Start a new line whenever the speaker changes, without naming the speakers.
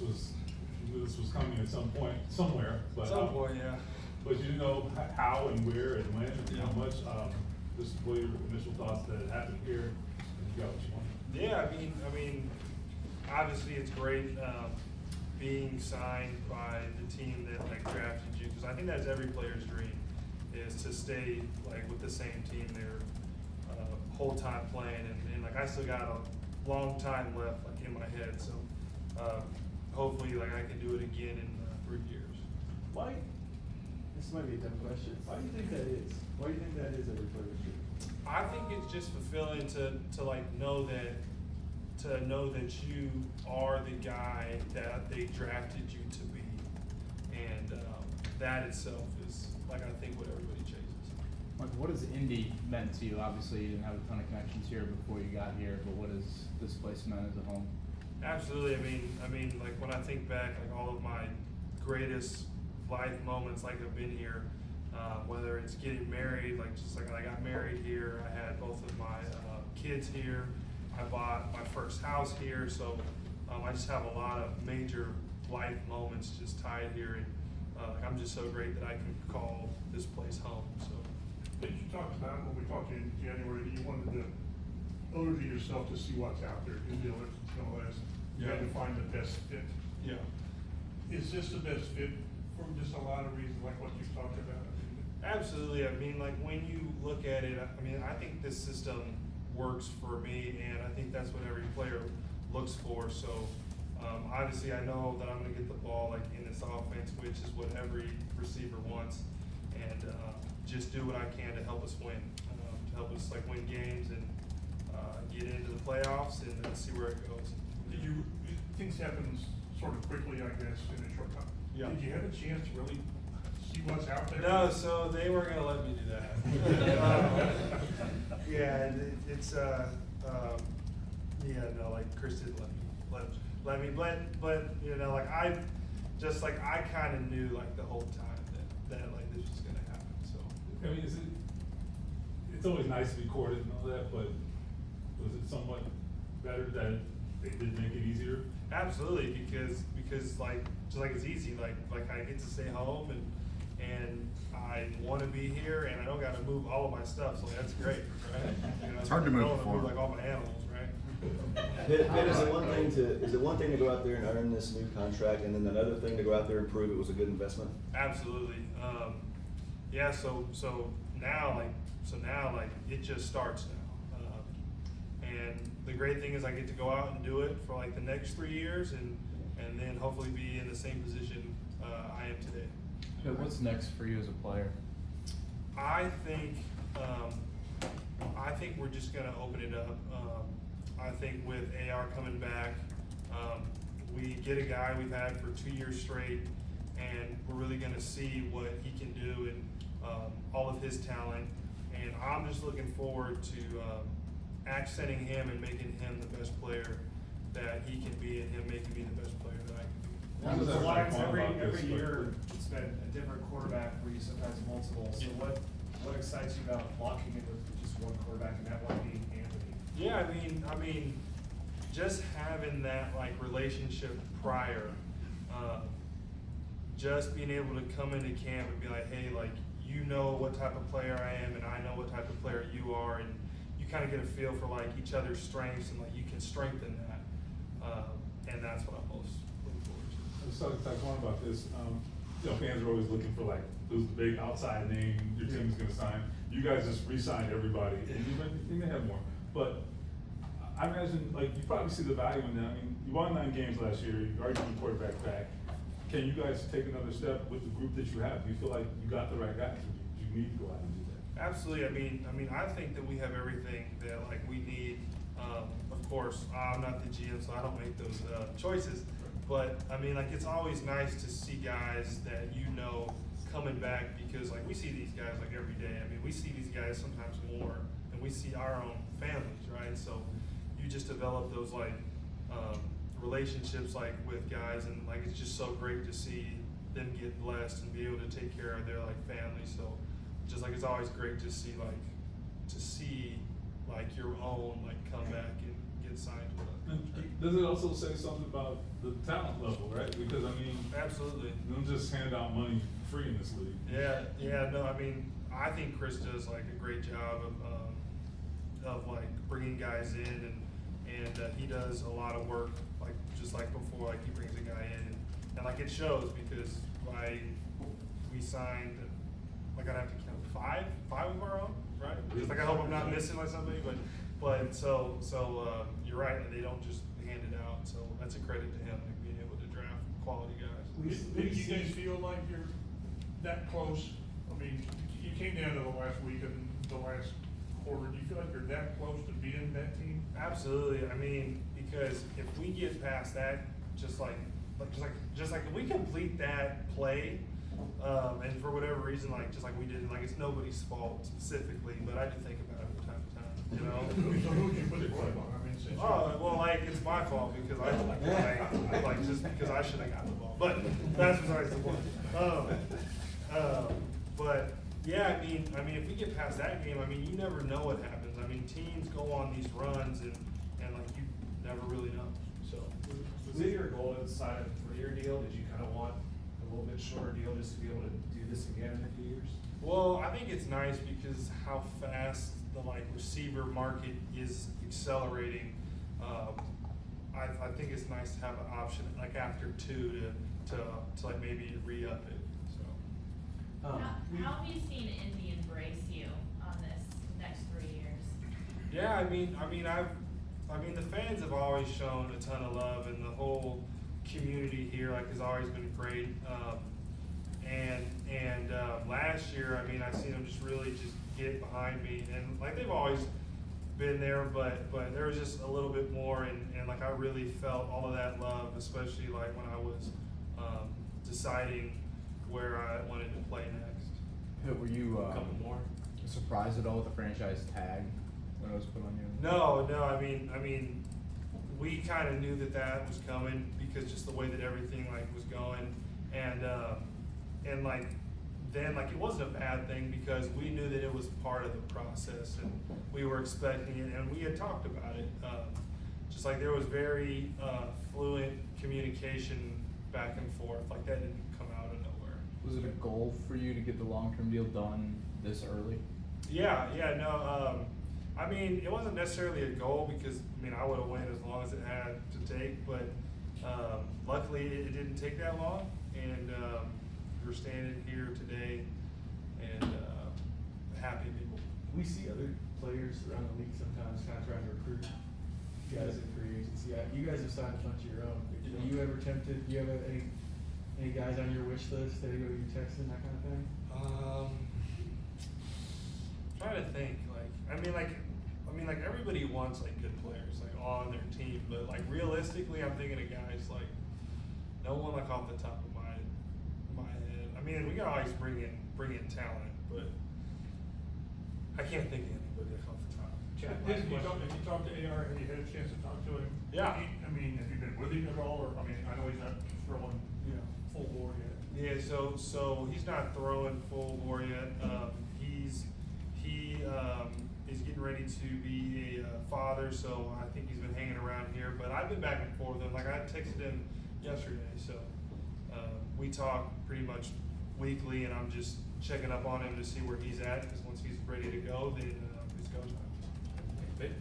knew this was coming at some point, somewhere, but.
Yeah.
But you know how and where and when and how much, just what your initial thoughts that it happened here, and you got what you wanted.
Yeah, I mean, obviously it's great being signed by the team that like drafted you, because I think that's every player's dream, is to stay like with the same team their whole time playing, and like I still got a long time left like in my head, so hopefully like I can do it again in 3 years.
Why? This might be a dumb question. Why do you think that is? Why do you think that is every player's dream?
I think it's just fulfilling to like know that you are the guy that they drafted you to be, and that itself is like I think what everybody chases.
Like, what has Indy meant to you? Obviously, you didn't have a ton of connections here before you got here, but what has this place meant as a home?
Absolutely. I mean, like when I think back, like all of my greatest life moments, like I've been here. Whether it's getting married, like just like I got married here, I had both of my kids here. I bought my first house here, so I just have a lot of major life moments just tied here, and I'm just so great that I can call this place home. So.
Did you talk about when we talked in January that you wanted to order yourself to see what's out there, due diligence and all that? You had to find the best fit.
Yeah.
Is this the best fit for just a lot of reasons, like what you've talked about?
Absolutely. I mean, like when you look at it, I mean, I think this system works for me, and I think that's what every player looks for. So obviously, I know that I'm going to get the ball like in this offense, which is what every receiver wants, and just do what I can to help us win, to help us like win games and get into the playoffs and see where it goes.
Things happen sort of quickly, I guess, in a short time.
Yeah.
Did you have a chance to really see what's out there?
No, so they weren't going to let me do that. Yeah, it's yeah, no, like Chris didn't let me, but you know, like I kind of knew like the whole time that like this was going to happen. So
I mean, it's always nice to be courted and all that, but was it somewhat better that they did make it easier?
Absolutely, because like just like it's easy, like I get to stay home and I want to be here, and I don't got to move all of my stuff, so that's great, right? You know,
It's hard to move before.
like all my animals, right?
Is it one thing to go out there and earn this new contract, and then another thing to go out there and prove it was a good investment?
Absolutely. Yeah. So now it just starts now. And the great thing is I get to go out and do it for like the next 3 years, and then hopefully be in the same position I am today.
Yeah, what's next for you as a player?
I think we're just gonna open it up. I think with AR coming back, we get a guy we've had for 2 years straight, and we're really gonna see what he can do and all of his talent. And I'm just looking forward to accenting him and making him the best player that he can be, and him making me the best player that I can be.
The Lions every year it's been a different quarterback where you sometimes multiple. So what excites you about locking in with just one quarterback, and that one being Anthony?
Yeah, I mean, just having that like relationship prior, just being able to come into camp and be like, hey, like you know what type of player I am, and I know what type of player you are, and you kind of get a feel for like each other's strengths, and like you can strengthen that, and that's what I'm most looking forward to.
Let's talk more about this. You know, fans are always looking for like who's the big outside name your team's going to sign. You guys just re-signed everybody, and you may have more. But I imagine like you probably see the value in that. I mean, you won 9 games last year. You already got the quarterback back. Can you guys take another step with the group that you have? Do you feel like you got the right guys? Do you need to go out and do that?
Absolutely. I mean, I think that we have everything that like we need. Of course, I'm not the GM, so I don't make those choices. But I mean, like it's always nice to see guys that you know coming back, because like we see these guys like every day. I mean, we see these guys sometimes more than we see our own families, right? So you just develop those like relationships like with guys, and like it's just so great to see them get blessed and be able to take care of their like family. So just like it's always great to see like your own like come back and gets signed with us.
And does it also say something about the talent level, right? Because I mean,
Absolutely.
you don't just hand out money free in this league.
Yeah, no, I mean, I think Chris does like a great job of like bringing guys in and he does a lot of work, like, just like before, like he brings a guy in and like it shows because we signed, like I'd have to count five of our own, right? Just like I hope I'm not missing like somebody, but so you're right, they don't just hand it out, so that's a credit to him, like being able to draft quality guys.
Do you guys feel like you're that close? I mean, you came down to the last week and the last quarter. Do you feel like you're that close to being that team?
Absolutely. I mean, because if we get past that, just like if we complete that play, and for whatever reason, like just like we did, like it's nobody's fault specifically, but I do think about it from time to time, you know.
So who would you put the blame on? I mean, since
Oh, well, like, it's my fault because like just because I should have got the ball, but that's besides the point. But yeah, I mean, if we get past that game, I mean, you never know what happens. I mean, teams go on these runs and like you never really know, so.
Was it your goal to sign a 3-year deal? Did you kind of want a little bit shorter deal just to be able to do this again in a few years?
Well, I think it's nice because how fast the like receiver market is accelerating. I think it's nice to have an option like after 2 to like maybe re-up it. So.
How have you seen Indy embrace you on this next 3 years?
Yeah, I mean, the fans have always shown a ton of love, and the whole community here like has always been great. And last year, I mean, I seen them just really just get behind me, and like they've always been there, but there was just a little bit more, and like I really felt all of that love, especially like when I was deciding where I wanted to play next.
Were you
A couple more?
surprised at all with the franchise tag when it was put on you?
No, I mean, we kind of knew that was coming because just the way that everything like was going, and like then like it wasn't a bad thing because we knew that it was part of the process and we were expecting it and we had talked about it. Just like there was very fluent communication back and forth, like that didn't come out of nowhere.
Was it a goal for you to get the long-term deal done this early?
Yeah, no. I mean, it wasn't necessarily a goal because I mean I would have went as long as it had to take, but luckily it didn't take that long, and we're standing here today and happy people.
We see other players around the league sometimes kind of trying to recruit guys in free agency. You guys have signed a bunch of your own. Are you ever tempted? Do you have any guys on your wish list that you texting, that kind of thing?
Trying to think, I mean, everybody wants like good players like on their team, but like realistically, I'm thinking of guys like no one like off the top of my head. I mean, we can always bring in talent, but I can't think of anybody like off the top.
Have you talked to AR? Have you had a chance to talk to him?
Yeah.
I mean, have you been with him at all, or I mean, I know he's not throwing full bore yet.
Yeah, so he's not throwing full bore yet. He is getting ready to be a father, so I think he's been hanging around here. But I've been back and forth with him. Like I texted him yesterday, so we talk pretty much weekly, and I'm just checking up on him to see where he's at. Because once he's ready to go, then it's go time.